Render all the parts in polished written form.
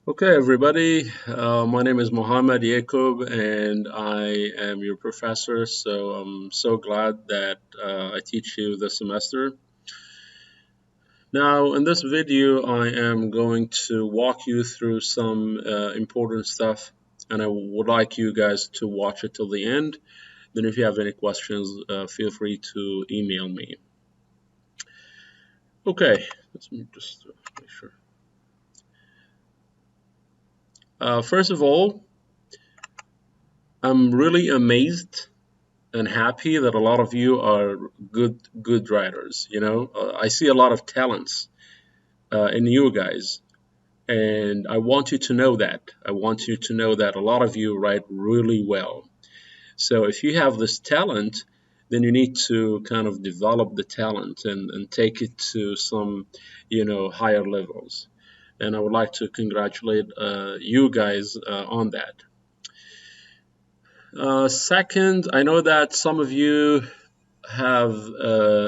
Okay, everybody. My name is Mohamed Yacoub, and I am your professor. So I'm so glad that I teach you this semester. Now, in this video, I am going to walk you through some important stuff, and I would like you guys to watch it till the end. Then, if you have any questions, feel free to email me. Okay, let's just make sure. First of all, I'm really amazed and happy that a lot of you are good writers. I see a lot of talents in you guys, and I want you to know that. I want you to know that a lot of you write really well. So if you have this talent, then you need to kind of develop the talent and take it to some, higher levels. And I would like to congratulate you guys on that. Second, I know that some of you have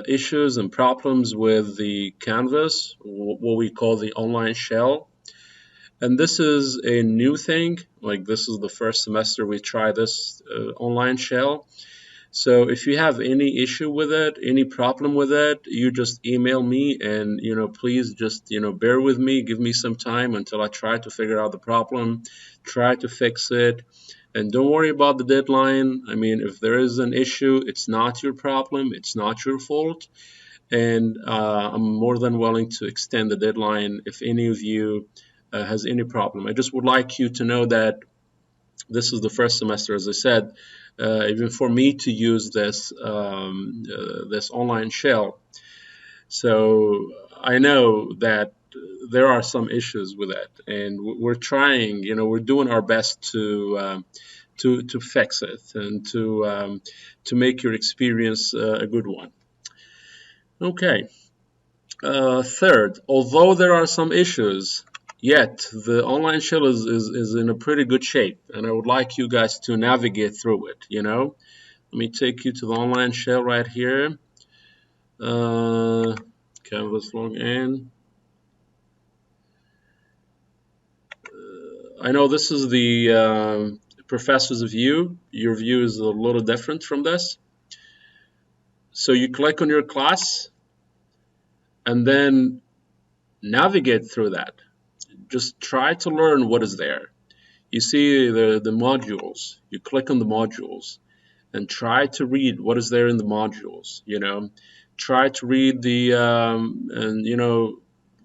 issues and problems with the Canvas, what we call the online shell. And this is a new thing. Like, this is the first semester we try this online shell. So if you have any issue with it, any problem with it, you just email me, and please just bear with me, give me some time until I try to figure out the problem, try to fix it. And don't worry about the deadline. I mean, if there is an issue, it's not your problem, it's not your fault. And I'm more than willing to extend the deadline if any of you has any problem. I just would like you to know that this is the first semester, as I said, even for me to use this this online shell. So I know that there are some issues with it, and we're trying. We're doing our best to fix it and to make your experience a good one. Okay. Third, although there are some issues, yet the online shell is in a pretty good shape, and I would like you guys to navigate through it. Let me take you to the online shell right here. Canvas login. I know this is the professor's view. Your view is a little different from this. So you click on your class and then navigate through that. Just try to learn what is there. You see the modules. You click on the modules and try to read what is there in the modules. Try to read the and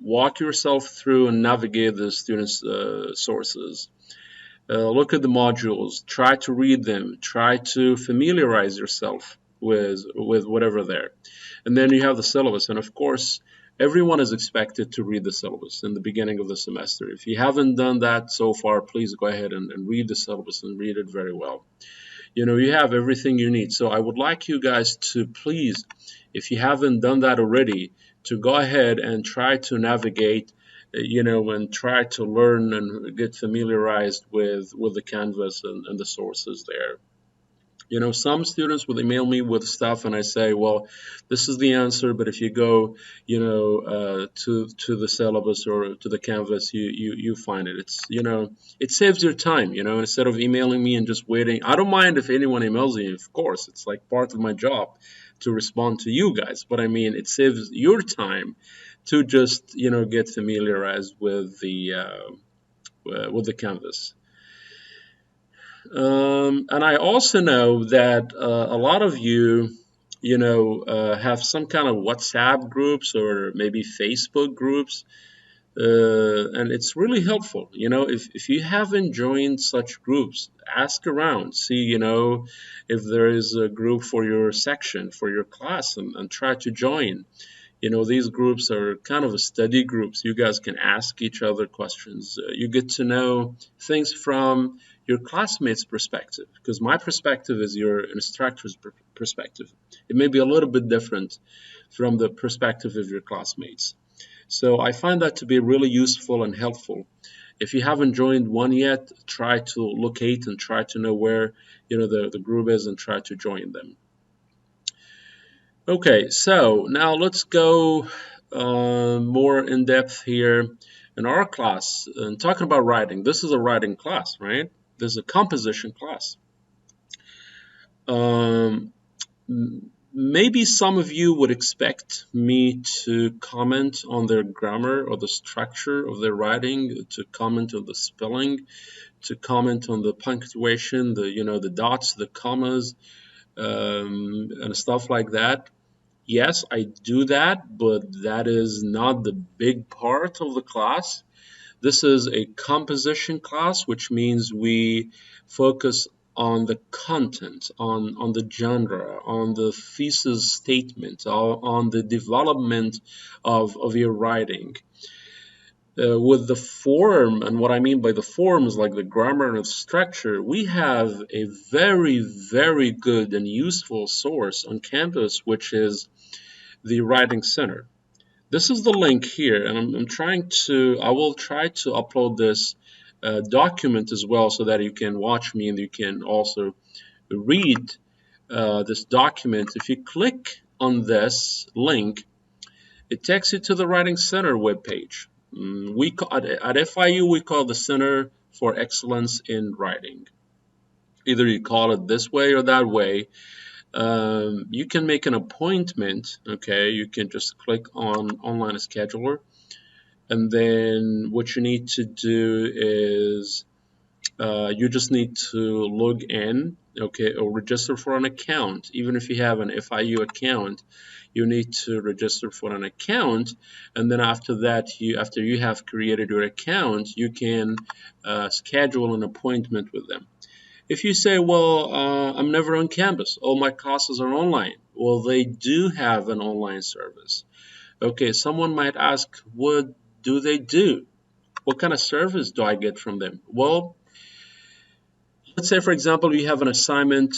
walk yourself through and navigate the students' sources. Look at the modules. Try to read them. Try to familiarize yourself with whatever there. And then you have the syllabus. And of course, everyone is expected to read the syllabus in the beginning of the semester. If you haven't done that so far, please go ahead and read the syllabus and read it very well. You have everything you need. So I would like you guys to please, if you haven't done that already, to go ahead and try to navigate, and try to learn and get familiarized with the Canvas and the sources there. Some students will email me with stuff, and I say, well, this is the answer, but if you go, to the syllabus or to the Canvas, you find it. It saves your time, instead of emailing me and just waiting. I don't mind if anyone emails me, of course. It's like part of my job to respond to you guys, but I mean, it saves your time to just, get familiarized with the Canvas. And I also know that a lot of you, have some kind of WhatsApp groups or maybe Facebook groups, and it's really helpful. If you haven't joined such groups, ask around, see, if there is a group for your section, for your class, and try to join. These groups are kind of a study groups. You guys can ask each other questions. You get to know things from your classmates' perspective, because my perspective is your instructor's perspective. It may be a little bit different from the perspective of your classmates. So I find that to be really useful and helpful. If you haven't joined one yet, try to locate and try to know where the group is and try to join them. Okay, so now let's go more in depth here in our class, and talking about writing, this is a writing class, right? This is a composition class. Um, Maybe some of you would expect me to comment on their grammar or the structure of their writing, to comment on the spelling, to comment on the punctuation, the dots, the commas, and stuff like that. Yes, I do that, but that is not the big part of the class. This is a composition class, which means we focus on the content, on the genre, on the thesis statement, on the development of your writing. With the form, and what I mean by the form is like the grammar and the structure, we have a very, very good and useful source on campus, which is the Writing Center. This is the link here, and I will try to upload this document as well so that you can watch me and you can also read this document. If you click on this link, it takes you to the Writing Center webpage. At FIU, we call the Center for Excellence in Writing. Either you call it this way or that way. You can make an appointment, okay? You can just click on online scheduler, and then what you need to do is you just need to log in, okay, or register for an account. Even if you have an FIU account, you need to register for an account, and then after that, after you have created your account, you can schedule an appointment with them. If you say, well, I'm never on campus, all my classes are online. Well, they do have an online service. Okay, someone might ask, what do they do? What kind of service do I get from them? Well, let's say, for example, you have an assignment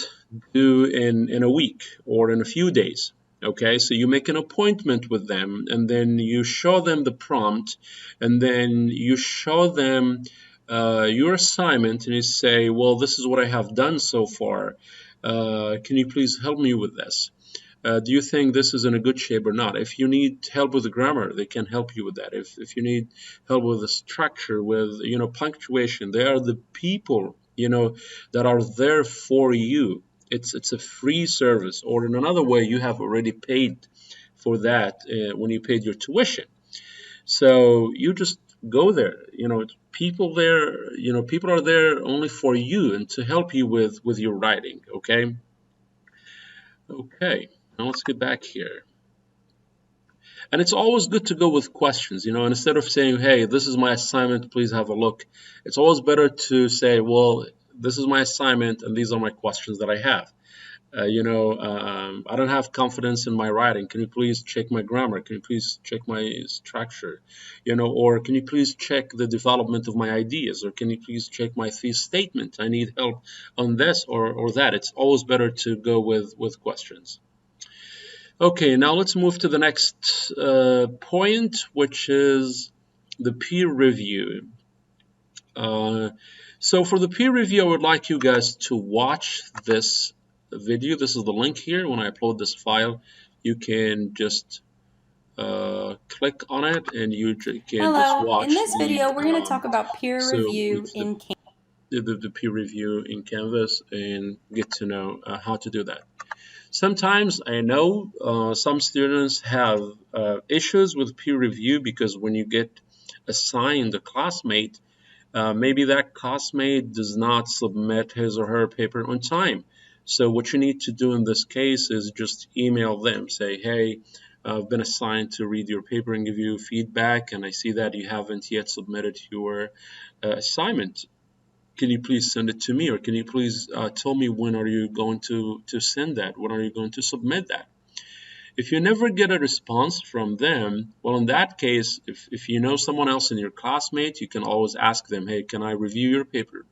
due in a week or in a few days. Okay, so you make an appointment with them, and then you show them the prompt, and then you show them your assignment, and you say, well, this is what I have done so far. Can you please help me with this? Do you think this is in a good shape or not? If you need help with the grammar, they can help you with that. If you need help with the structure, with punctuation, they are the people that are there for you. It's a free service, or in another way, you have already paid for that when you paid your tuition. So you just go there. People there. People are there only for you and to help you with your writing. Okay. Okay. Now let's get back here. And it's always good to go with questions, instead of saying, hey, this is my assignment, please have a look. It's always better to say, well, this is my assignment and these are my questions that I have. I don't have confidence in my writing. Can you please check my grammar? Can you please check my structure? Or can you please check the development of my ideas? Or can you please check my thesis statement? I need help on this or that. It's always better to go with questions. Okay, now let's move to the next point, which is the peer review. So for the peer review, I would like you guys to watch this video. This is the link here. When I upload this file, you can just click on it and you can just watch. In this video, we're going to talk about peer review in Canvas. The peer review in Canvas and get to know how to do that. Sometimes I know some students have issues with peer review because when you get assigned a classmate, maybe that classmate does not submit his or her paper on time. So what you need to do in this case is just email them, say, hey, I've been assigned to read your paper and give you feedback, and I see that you haven't yet submitted your assignment. Can you please send it to me, or can you please tell me when are you going to send that? When are you going to submit that? If you never get a response from them, well, in that case, if you know someone else in your classmate, you can always ask them, hey, can I review your paper?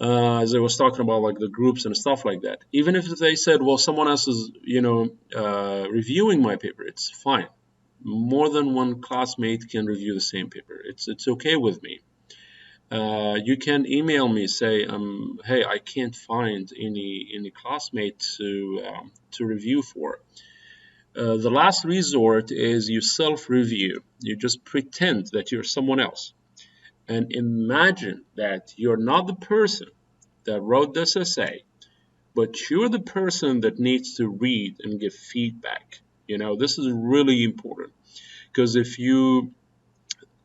As I was talking about, like the groups and stuff like that. Even if they said, well, someone else is, reviewing my paper, it's fine. More than one classmate can review the same paper. It's okay with me. You can email me, say, hey, I can't find any classmate to review for. The last resort is you self-review. You just pretend that you're someone else. And imagine that you're not the person that wrote this essay, but you're the person that needs to read and give feedback. This is really important, because if you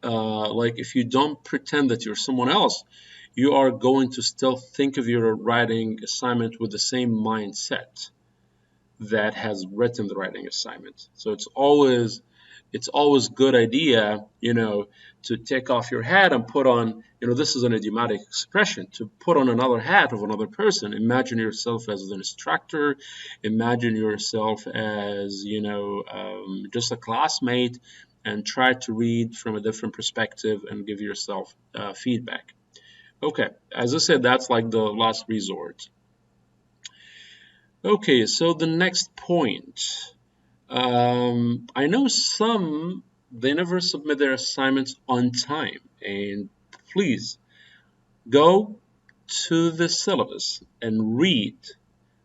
if you don't pretend that you're someone else, you are going to still think of your writing assignment with the same mindset that has written the writing assignment. So it's always good idea, to take off your hat and put on, this is an idiomatic expression, to put on another hat of another person. Imagine yourself as an instructor, imagine yourself as, just a classmate, and try to read from a different perspective and give yourself feedback. Okay, as I said, that's like the last resort. Okay, so the next point. I know some, they never submit their assignments on time. And please go to the syllabus and read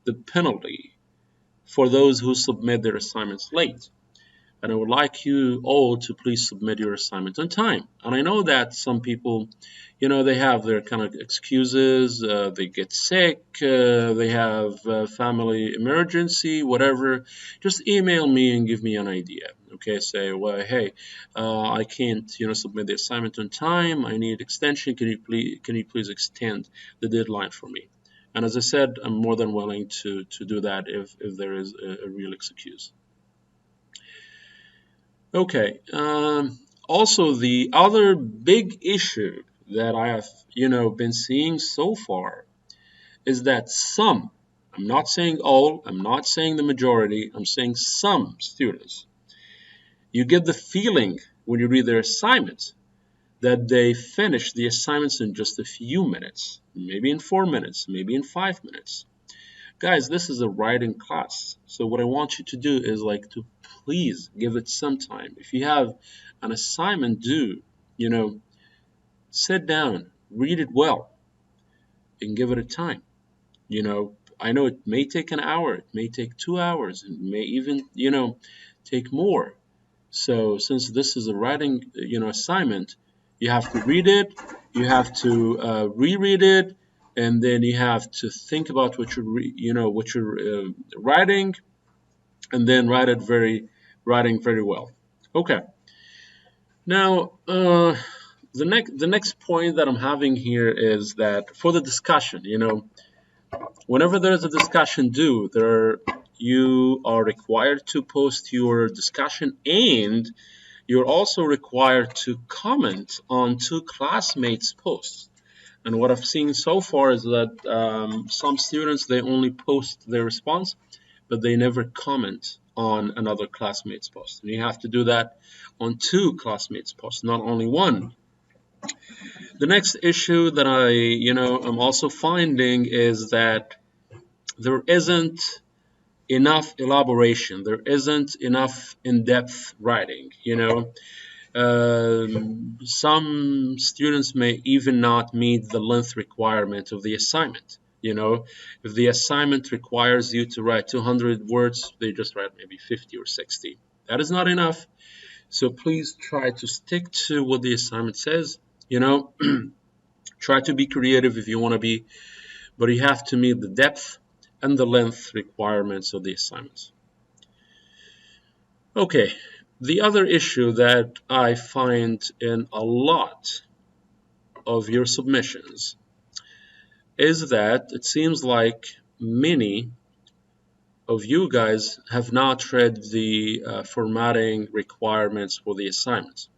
the penalty for those who submit their assignments late. And I would like you all to please submit your assignment on time. And I know that some people, they have their kind of excuses, they get sick, they have family emergency, whatever. Just email me and give me an idea. Okay, say, well, hey, I can't, submit the assignment on time. I need extension. Can you please extend the deadline for me? And as I said, I'm more than willing to do that if there is a real excuse. Okay. Also, the other big issue that I have, been seeing so far is that some, I'm not saying all, I'm not saying the majority, I'm saying some students, you get the feeling when you read their assignments that they finish the assignments in just a few minutes, maybe in 4 minutes, maybe in 5 minutes. Guys, this is a writing class. So what I want you to do is to please give it some time. If you have an assignment due, sit down, read it well, and give it a time. I know it may take an hour, it may take 2 hours, it may even, take more. So since this is a writing, assignment, you have to read it, you have to reread it, and then you have to think about what you're writing, and then writing very well. Okay. Now, the next point that I'm having here is that for the discussion, whenever there's a discussion due, you are required to post your discussion, and you're also required to comment on two classmates' posts. And what I've seen so far is that some students, they only post their response, but they never comment on another classmate's post. And you have to do that on two classmates' posts, not only one. The next issue that I'm also finding is that there isn't enough elaboration. There isn't enough in-depth writing, some students may even not meet the length requirement of the assignment. If the assignment requires you to write 200 words, they just write maybe 50 or 60. That is not enough. So please try to stick to what the assignment says. Try to be creative if you want to be, but you have to meet the depth and the length requirements of the assignments. Okay, the other issue that I find in a lot of your submissions is that it seems like many of you guys have not read the formatting requirements for the assignments.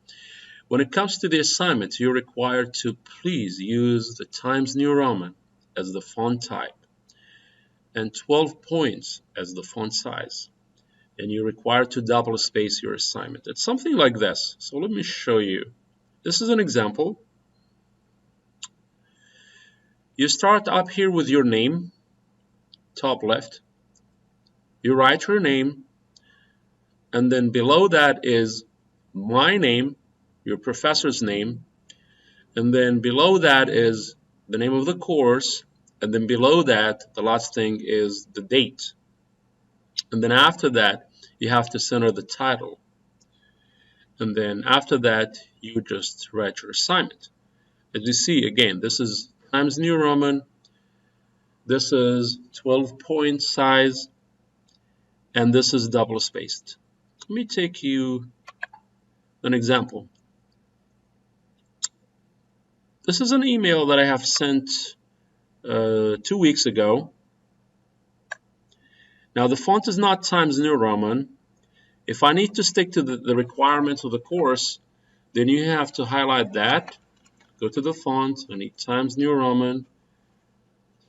When it comes to the assignments, you're required to please use the Times New Roman as the font type and 12 points as the font size. And you're required to double space your assignment. It's something like this. So let me show you. This is an example. You start up here with your name, top left. You write your name, and then below that is my name, your professor's name, and then below that is the name of the course, and then below that, the last thing is the date. And then after that, you have to center the title. And then after that, you just write your assignment. As you see, again, this is Times New Roman. This is 12-point size. And this is double spaced. Let me take you an example. This is an email that I have sent 2 weeks ago. Now the font is not Times New Roman. If I need to stick to the requirements of the course, then you have to highlight that, go to the font, I need Times New Roman.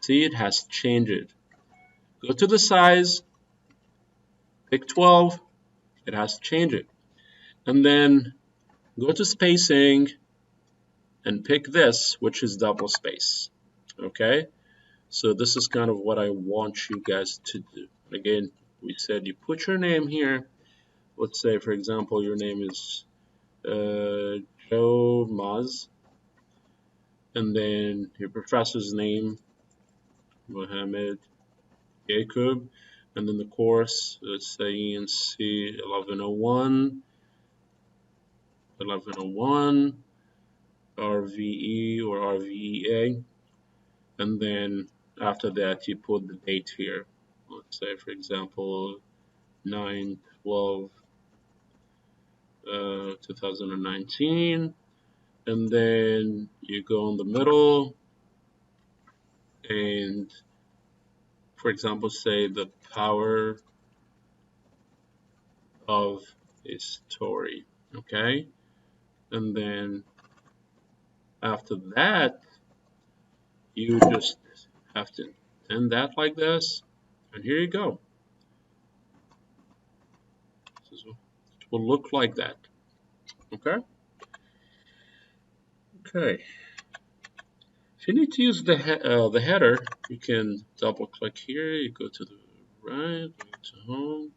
See, it has changed. Go to the size, pick 12, it has changed. And then go to spacing and pick this, which is double space. Okay, so this is kind of what I want you guys to do. Again, we said you put your name here. Let's say, for example, your name is Joe Maz, and then your professor's name, Mohamed Yacoub, and then the course, let's say ENC1101, RVE or RVEA, and then after that you put the date here. Let's say, for example, 9/12/2019, and then you go in the middle and, for example, say the power of a story. Okay, and then after that you just have to end that like this, and here you go. It will look like that. Okay. Okay. If you need to use the header, you can double click here. You go to the right, go to home,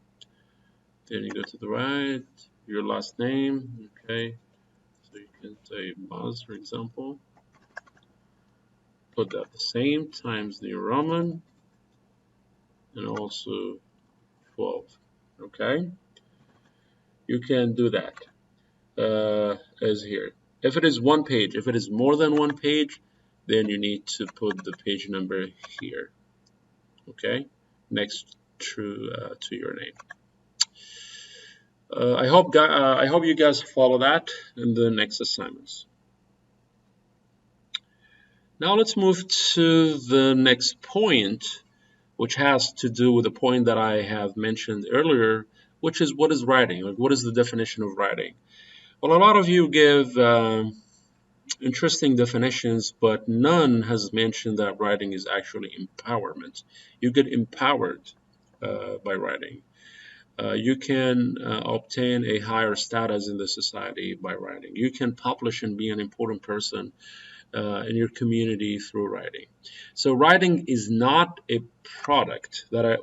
then you go to the right, your last name. Okay. So you can say Buzz, for example. Put that the same Times New Roman, and also 12. Okay. You can do that as here. If it is one page, if it is more than one page, then you need to put the page number here. Okay, next to your name. I hope you guys follow that in the next assignments. Now let's move to the next point, which has to do with the point that I have mentioned earlier, which is what is writing? Like, what is the definition of writing? Well, a lot of you give interesting definitions, but none has mentioned that writing is actually empowerment. You get empowered by writing. You can obtain a higher status in the society by writing. You can publish and be an important person in your community through writing. So writing is not a product that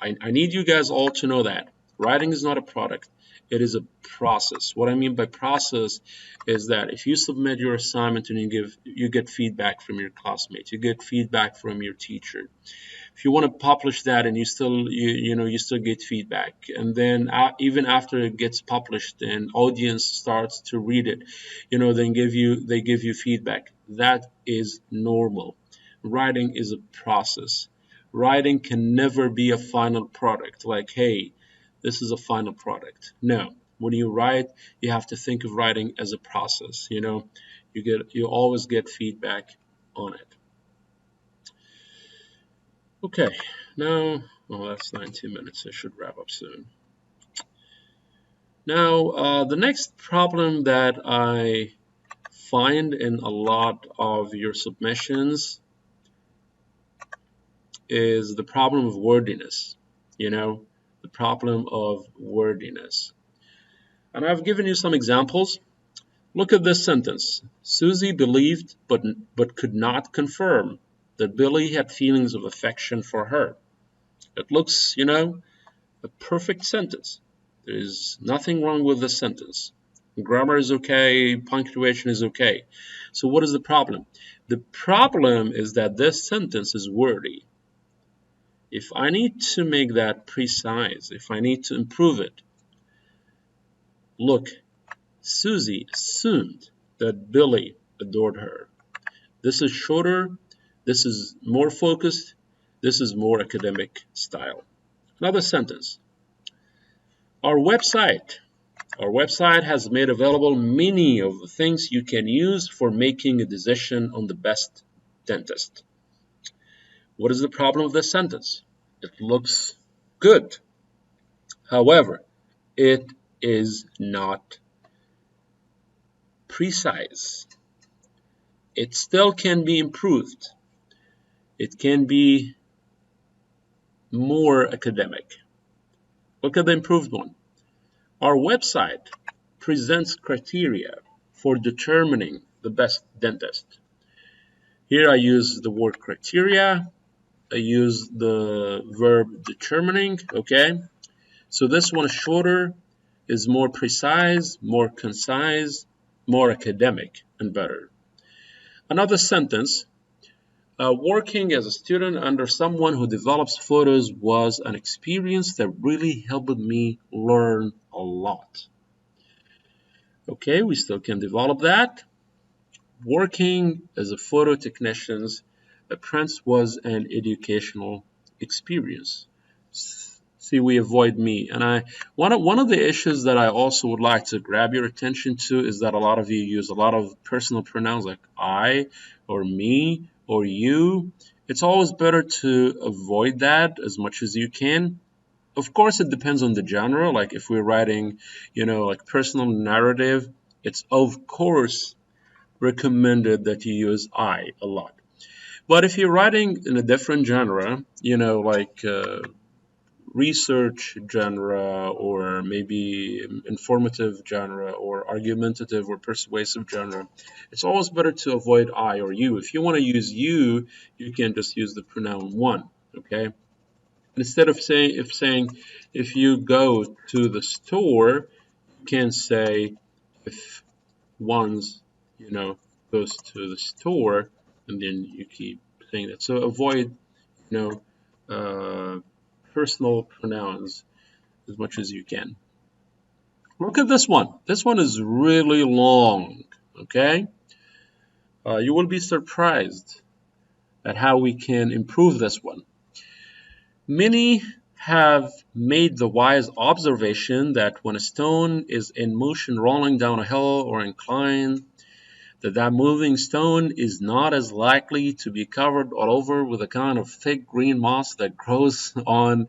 I need you guys all to know that. Writing is not a product. It is a process. What I mean by process is that if you submit your assignment and you get feedback from your classmates, you get feedback from your teacher. If you want to publish that and you still get feedback, and then even after it gets published and audience starts to read it, then they give you feedback. That is normal. Writing is a process. Writing can never be a final product. Like, hey, this is a final product. No. When you write, you have to think of writing as a process. You always get feedback on it. Okay, now, that's 19 minutes. I should wrap up soon. Now, the next problem that I find in a lot of your submissions is the problem of wordiness. The problem of wordiness. And I've given you some examples. Look at this sentence. Susie believed but could not confirm that Billy had feelings of affection for her. It looks, a perfect sentence. There is nothing wrong with this sentence. Grammar is okay, punctuation is okay. So what is the problem? The problem is that this sentence is wordy. if I need to make that precise, if I need to improve it, look, Susie assumed that Billy adored her. This is shorter, this is more focused, this is more academic style. Another sentence. Our website has made available many of the things you can use for making a decision on the best dentist. What is the problem with this sentence? It looks good. However, it is not precise. It still can be improved. It can be more academic. Look at the improved one. Our website presents criteria for determining the best dentist. Here I use the word criteria. I use the verb determining, okay? So this one is shorter, is more precise, more concise, more academic, and better. Another sentence, working as a student under someone who develops photos was an experience that really helped me learn a lot. Okay, we still can develop that. Working as a photo technician apprentice was an educational experience. See, we avoid me. And one of the issues that I also would like to grab your attention to is that a lot of you use a lot of personal pronouns like I or me or you. It's always better to avoid that as much as you can. Of course, it depends on the genre. Like if we're writing, like personal narrative, it's of course recommended that you use I a lot. But if you're writing in a different genre, like research genre or maybe informative genre or argumentative or persuasive genre, it's always better to avoid I or you. If you want to use you, you can just use the pronoun one, okay? Instead of saying if you go to the store, you can say if one's, goes to the store, and then you keep saying that. So avoid, personal pronouns as much as you can. Look at this one. This one is really long, okay? You will be surprised at how we can improve this one. Many have made the wise observation that when a stone is in motion rolling down a hill or incline, that moving stone is not as likely to be covered all over with a kind of thick green moss that grows on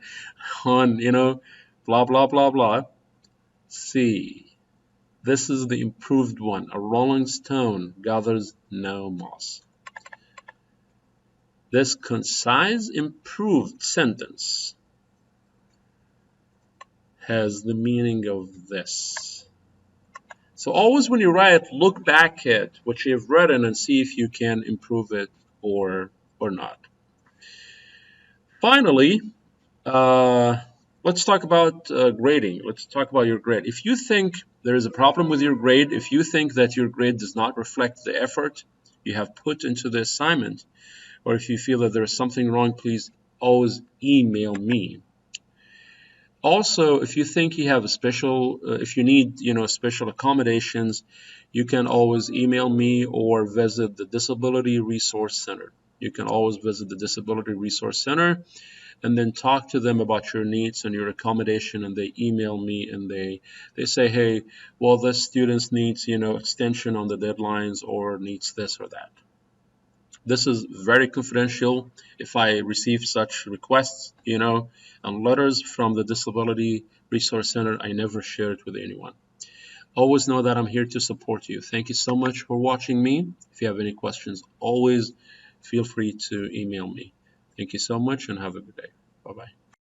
blah, blah, blah, blah. See, this is the improved one. A rolling stone gathers no moss. This concise, improved sentence has the meaning of this. So always when you write, look back at what you have written and see if you can improve it or not. Finally, let's talk about grading. Let's talk about your grade. If you think there is a problem with your grade, if you think that your grade does not reflect the effort you have put into the assignment, or if you feel that there is something wrong, please always email me. Also, if you think you have a special, if you need, special accommodations, you can always email me or visit the Disability Resource Center. You can always visit the Disability Resource Center and then talk to them about your needs and your accommodation, and they email me and they say, hey, well, this student needs, extension on the deadlines or needs this or that. This is very confidential. If I receive such requests, and letters from the Disability Resource Center, I never share it with anyone. Always know that I'm here to support you. Thank you so much for watching me. If you have any questions, always feel free to email me. Thank you so much and have a good day. Bye-bye.